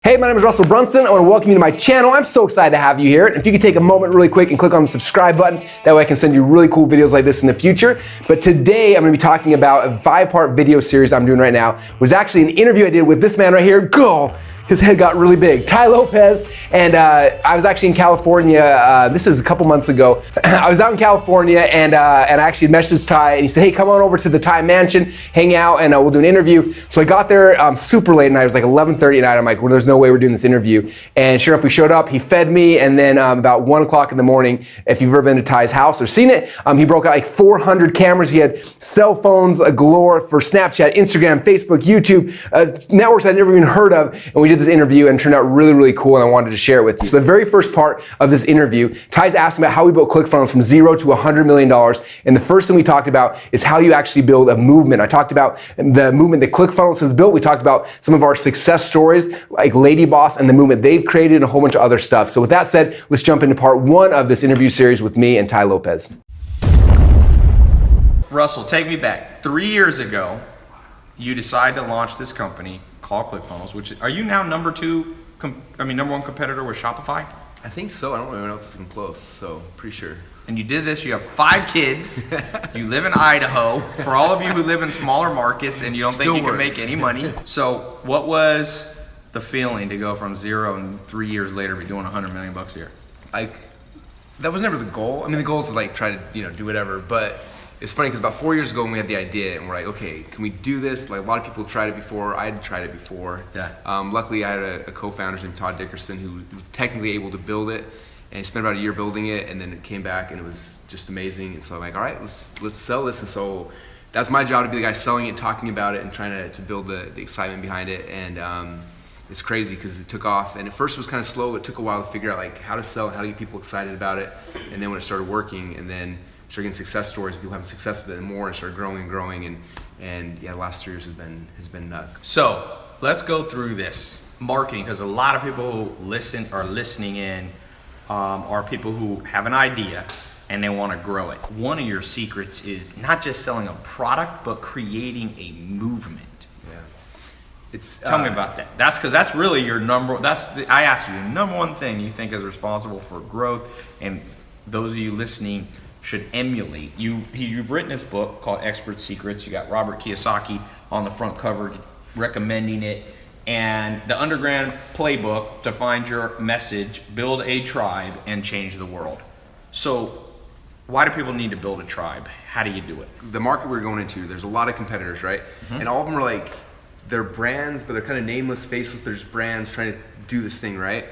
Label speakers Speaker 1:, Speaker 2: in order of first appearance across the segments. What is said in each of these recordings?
Speaker 1: Hey, my name is Russell Brunson. I want to welcome you to my channel. I'm so excited to have you here. If you could take a moment really quick and click on the subscribe button, that way I can send you really cool videos like this in the future. But today I'm going to be talking about a 5-part video series I'm doing right now. It was actually an interview I did with this man right here. Go! His head got really big. Tai Lopez, and I was actually in California. This is a couple months ago. I was out in California, and I actually messaged Tai, and he said, "Hey, come on over to the Tai mansion, hang out, and we'll do an interview." So I got there super late at night. It was like 11:30 at night. I'm like, well, there's no way we're doing this interview. And sure enough, we showed up. He fed me, and then about 1 o'clock in the morning, if you've ever been to Tai's house or seen it, he broke out like 400 cameras. He had cell phones galore for Snapchat, Instagram, Facebook, YouTube, networks I'd never even heard of, and we did this interview and it turned out really, really cool, and I wanted to share it with you. So the very first part of this interview, Tai's asking about how we built ClickFunnels from $0 to $100 million, and the first thing we talked about is how you actually build a movement. I talked about the movement that ClickFunnels has built. We talked about some of our success stories like Lady Boss and the movement they've created and a whole bunch of other stuff. So with that said, let's jump into part 1 of this interview series with me and Tai Lopez.
Speaker 2: Russell, take me back. 3 years ago, you decided to launch this company called ClickFunnels, which are you now number 1 competitor with Shopify?
Speaker 3: I think so. I don't know anyone else has come close, so pretty sure.
Speaker 2: And you did this, you have 5 kids, you live in Idaho, for all of you who live in smaller markets and you don't think you can make any money. So what was the feeling to go from 0 and 3 years later be doing $100 million a year?
Speaker 3: That was never the goal. I mean, the goal is to try to do whatever, but it's funny because about 4 years ago when we had the idea and we're like, okay, can we do this? Like a lot of people tried it before. I had tried it before.
Speaker 2: Yeah.
Speaker 3: Luckily, I had a co-founder named Todd Dickerson who was technically able to build it, and he spent about a year building it, and then it came back and it was just amazing. And so I'm like, all right, let's sell this. And so that's my job, to be the guy selling it, talking about it, and trying to build the excitement behind it. And it's crazy because it took off, and at first it was kind of slow. It took a while to figure out how to sell and how to get people excited about it. And then when it started working, and then started getting success stories, people having success with it and more, and started growing and growing, and yeah, the last 3 years has been nuts.
Speaker 2: So let's go through this marketing, because a lot of people who are listening in are people who have an idea and they want to grow it. One of your secrets is not just selling a product, but creating a movement.
Speaker 3: Yeah.
Speaker 2: Tell me about that. That's really your I asked you, the number one thing you think is responsible for growth, and those of you listening should emulate. You've written this book called Expert Secrets. You got Robert Kiyosaki on the front cover recommending it, and the underground playbook to find your message, build a tribe, and change the world. So why do people need to build a tribe? How do you do it?
Speaker 3: The market we're going into, there's a lot of competitors, right? Mm-hmm. And all of them are they're brands, but they're kind of nameless, faceless. They're just brands trying to do this thing, right?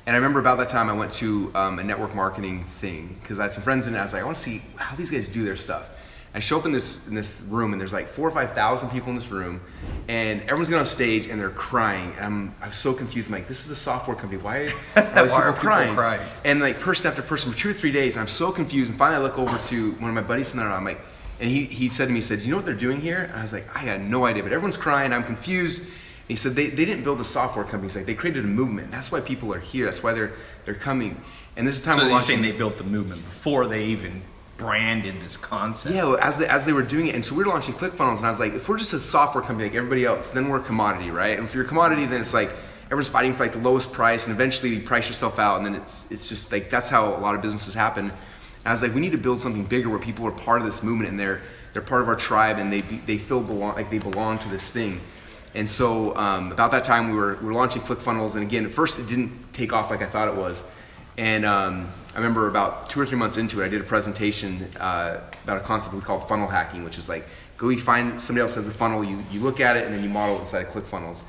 Speaker 3: And I remember about that time I went to a network marketing thing because I had some friends in it. I was like, I want to see how these guys do their stuff. I show up in this room, and there's 4,000 or 5,000 people in this room, and everyone's getting on stage and they're crying. And I was so confused. I'm like, this is a software company. Why are these people crying? And person after person for 2 or 3 days, and I'm so confused. And finally I look over to one of my buddies sitting there, and I'm like, and he said to me, you know what they're doing here? And I was like, I had no idea, but everyone's crying. I'm confused. He said they didn't build a software company. He's like, they created a movement. That's why people are here. That's why they're coming. And this is time. So
Speaker 2: you're saying they built the movement before they even branded this concept?
Speaker 3: Yeah, well, as they were doing it, and so we were launching ClickFunnels, and I was like, if we're just a software company like everybody else, then we're a commodity, right? And if you're a commodity, then it's everyone's fighting for the lowest price, and eventually you price yourself out, and then it's just that's how a lot of businesses happen. And I was like, we need to build something bigger where people are part of this movement, and they're part of our tribe, and they feel they belong to this thing. And so about that time we were launching ClickFunnels, and again, at first it didn't take off like I thought it was. And I remember about 2 or 3 months into it, I did a presentation about a concept we call funnel hacking, which is go you find somebody else has a funnel, you look at it, and then you model it inside of ClickFunnels.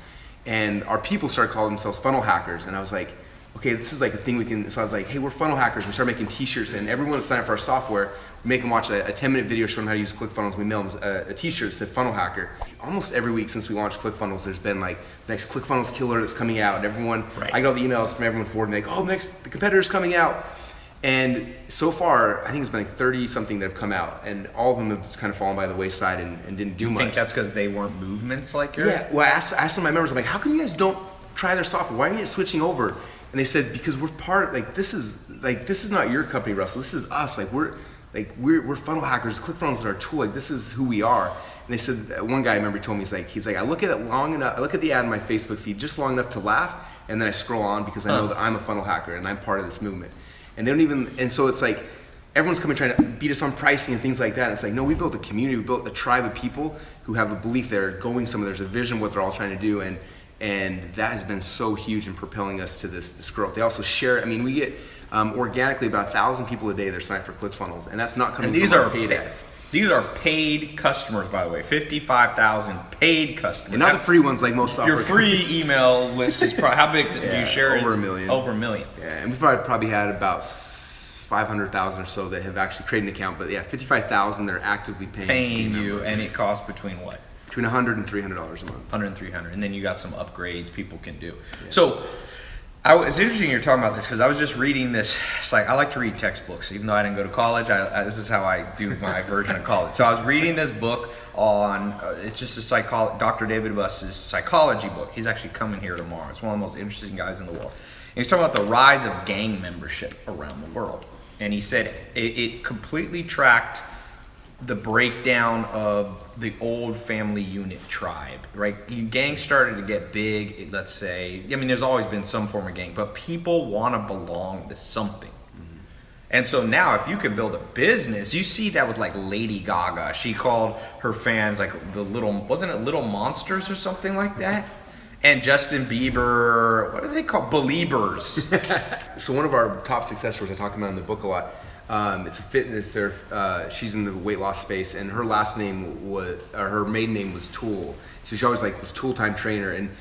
Speaker 3: And our people started calling themselves funnel hackers, and I was like, okay, this is a thing we can. So I was like, hey, we're funnel hackers. We started making t-shirts, and everyone that signed up for our software, we make them watch a 10-minute video showing them how to use ClickFunnels. We mail them a t-shirt that said funnel hacker. Almost every week since we launched ClickFunnels, there's been the next ClickFunnels killer that's coming out, and everyone, right. I get all the emails from everyone forward, and the competitor's coming out. And so far, I think it's been 30 something that have come out, and all of them have kind of fallen by the wayside and didn't do much.
Speaker 2: You think that's because they weren't movements like yours?
Speaker 3: Yeah, well, I asked some of my members, I'm like, how come you guys don't try their software? Why aren't you switching over? And they said, because we're part, this is not your company, Russell. This is us. We're funnel hackers. ClickFunnels is our tool. This is who we are. And they said, one guy I remember told me, he's like, I look at it long enough, I look at the ad in my Facebook feed just long enough to laugh, and then I scroll on because I know that I'm a funnel hacker and I'm part of this movement. And they don't even, and so it's like, everyone's coming trying to beat us on pricing and things like that. And it's like, no, we built a community, we built a tribe of people who have a belief they're going somewhere, there's a vision of what they're all trying to do, and that has been so huge in propelling us to this growth. They also share, I mean, we get organically about 1,000 people a day that are signed for ClickFunnels, and that's not coming from our paid ads.
Speaker 2: These are paid customers, by the way. 55,000 paid customers.
Speaker 3: And not the free ones like most software.
Speaker 2: Your free email list is probably, how big do you share?
Speaker 3: Over 1 million.
Speaker 2: Over 1 million.
Speaker 3: Yeah, and we've probably had about 500,000 or so that have actually created an account. But yeah, 55,000 that are actively paying
Speaker 2: you, and it costs between what?
Speaker 3: Between $100 and $300 a month.
Speaker 2: 100 and 300, and then you got some upgrades people can do. Yeah. So, it's interesting you're talking about this because I was just reading this. It's like I like to read textbooks, even though I didn't go to college. This is how I do my version of college. So I was reading this book on. It's just a Dr. David Buss's psychology book. He's actually coming here tomorrow. It's one of the most interesting guys in the world. And he's talking about the rise of gang membership around the world. And he said it completely tracked the breakdown of the old family unit tribe, right? Gangs started to get big, let's say. I mean, there's always been some form of gang, but people want to belong to something. Mm-hmm. And so now if you could build a business, you see that with like Lady Gaga. She called her fans like wasn't it little monsters or something like that? And Justin Bieber, what do they call? Beliebers.
Speaker 3: So one of our top success stories I talk about in the book a lot, it's a fitness she's in the weight loss space, and her last name was, or her maiden name was Tool. So she always was Tool Time Trainer, and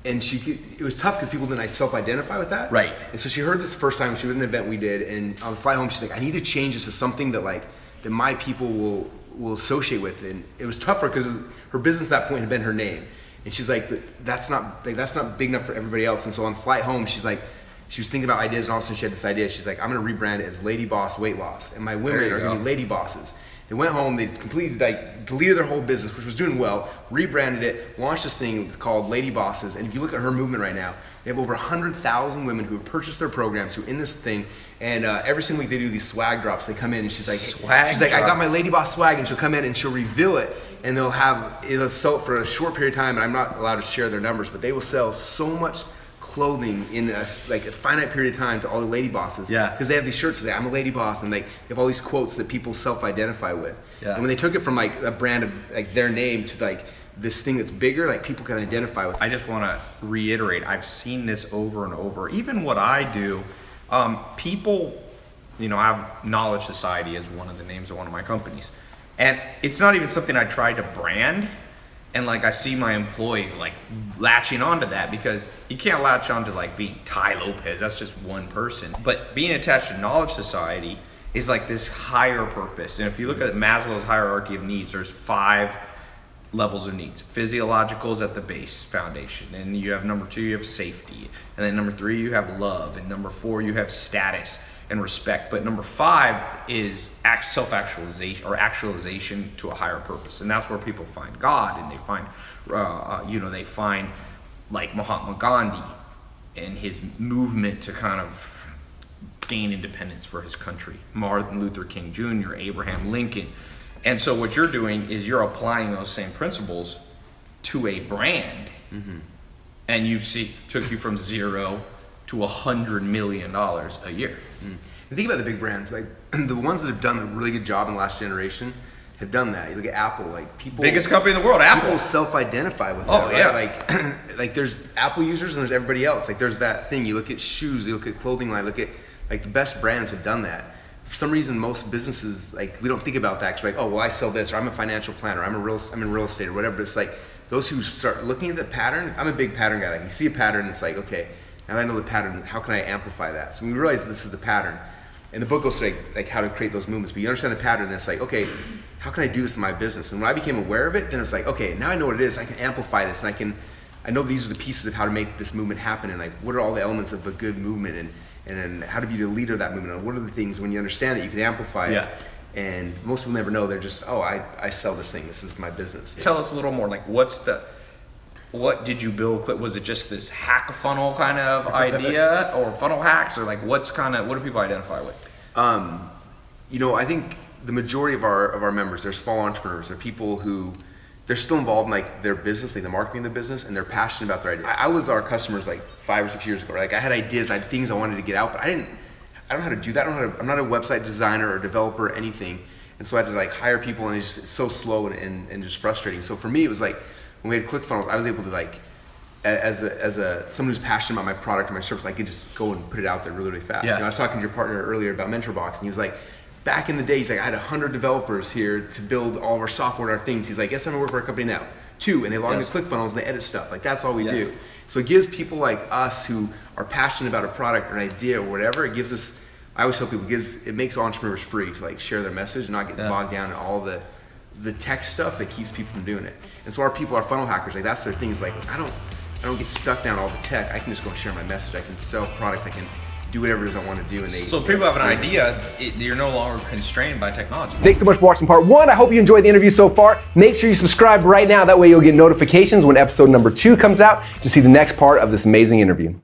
Speaker 3: it was tough because people didn't self-identify with that.
Speaker 2: Right.
Speaker 3: And so she heard this the first time. She was at an event we did, and on the flight home, she's like, I need to change this to something that that my people will associate with. And it was tougher because her business at that point had been her name. And she's like, but that's not big enough for everybody else. And so on the flight home, she was thinking about ideas, and all of a sudden she had this idea. She's like, I'm gonna rebrand it as Lady Boss Weight Loss, and my women are gonna be lady bosses. They went home, they completely deleted their whole business, which was doing well, rebranded it, launched this thing called Lady Bosses. And if you look at her movement right now, they have over 100,000 women who have purchased their programs, who are in this thing, and every single week they do these swag drops. They come in and she's like, I got my Lady Boss swag, and she'll come in and she'll reveal it, and it'll sell it for a short period of time, and I'm not allowed to share their numbers, but they will sell so much clothing in a finite period of time to all the lady bosses.
Speaker 2: Yeah.
Speaker 3: Because they have these shirts that say, I'm a lady boss, and they have all these quotes that people self-identify with.
Speaker 2: Yeah.
Speaker 3: And when they took it from a brand of their name to this thing that's bigger, people can identify with.
Speaker 2: I just want to reiterate, I've seen this over and over. Even what I do, people, I have Knowledge Society as one of the names of one of my companies. And it's not even something I try to brand. And I see my employees latching onto that, because you can't latch onto being Tai Lopez. That's just one person. But being attached to Knowledge Society is this higher purpose. And if you look at Maslow's hierarchy of needs, there's 5 levels of needs. Physiological is at the base foundation. And you have number 2, you have safety. And then number 3, you have love. And number 4, you have status and respect. But number 5 is self-actualization, or actualization to a higher purpose. And that's where people find God, and they find, they find Mahatma Gandhi and his movement to kind of gain independence for his country. Martin Luther King Jr., Abraham Lincoln. And so what you're doing is you're applying those same principles to a brand. Mm-hmm. And took you from 0 to $100 million a year.
Speaker 3: And think about the big brands, the ones that have done a really good job in the last generation have done that. You look at Apple, people,
Speaker 2: biggest company in the world, Apple.
Speaker 3: People self-identify with
Speaker 2: that. Oh yeah,
Speaker 3: right? There's Apple users and there's everybody else. There's that thing. You look at shoes, you look at clothing line, look at the best brands have done that. For some reason, most businesses we don't think about that. It's oh well, I sell this, or I'm a financial planner, I'm in real estate or whatever. But it's those who start looking at the pattern. I'm a big pattern guy. You see a pattern, it's okay. Now I know the pattern, how can I amplify that? So we realize this is the pattern. And the book goes through how to create those movements. But you understand the pattern, and it's okay, how can I do this in my business? And when I became aware of it, then it's okay, now I know what it is. I can amplify this, and I know these are the pieces of how to make this movement happen, and what are all the elements of a good movement, and how to be the leader of that movement, and what are the things, when you understand it, you can amplify it. And most people never know. They're just, I sell this thing. This is my business.
Speaker 2: Tell us a little more, what did you build? Was it just this hack funnel kind of idea, or funnel hacks, or what do people identify with?
Speaker 3: I think the majority of our members, they're small entrepreneurs. They're people who they're still involved in like their business, like the marketing of the business, and they're passionate about their idea. I was our customers like 5 or 6 years ago. Like I had ideas, I had things I wanted to get out, but I don't know how to do that. I'm not a website designer or developer or anything. And so I had to like hire people, and it's so slow and just frustrating. So for me, it was like when we had ClickFunnels, I was able to like, as someone who's passionate about my product or my service, I could just go and put it out there really, really fast.
Speaker 2: Yeah.
Speaker 3: You know, I was talking to your partner earlier about MentorBox, and he was like, back in the day, he's like, I had 100 developers here to build all of our software and our things. He's like, yes, I'm gonna work for our company now. 2, and they log into ClickFunnels and they edit stuff. Like that's all we do. So it gives people like us who are passionate about a product or an idea or whatever, it gives us, I always tell people, it makes entrepreneurs free to like share their message and not get bogged down in all the tech stuff that keeps people from doing it. And so our people, our funnel hackers, like that's their thing, is like, I don't get stuck down all the tech. I can just go and share my message. I can sell products. I can do whatever it is I want to do. And
Speaker 2: so people have an idea, you're no longer constrained by technology.
Speaker 1: Thanks so much for watching part 1. I hope you enjoyed the interview so far. Make sure you subscribe right now. That way you'll get notifications when episode number 2 comes out to see the next part of this amazing interview.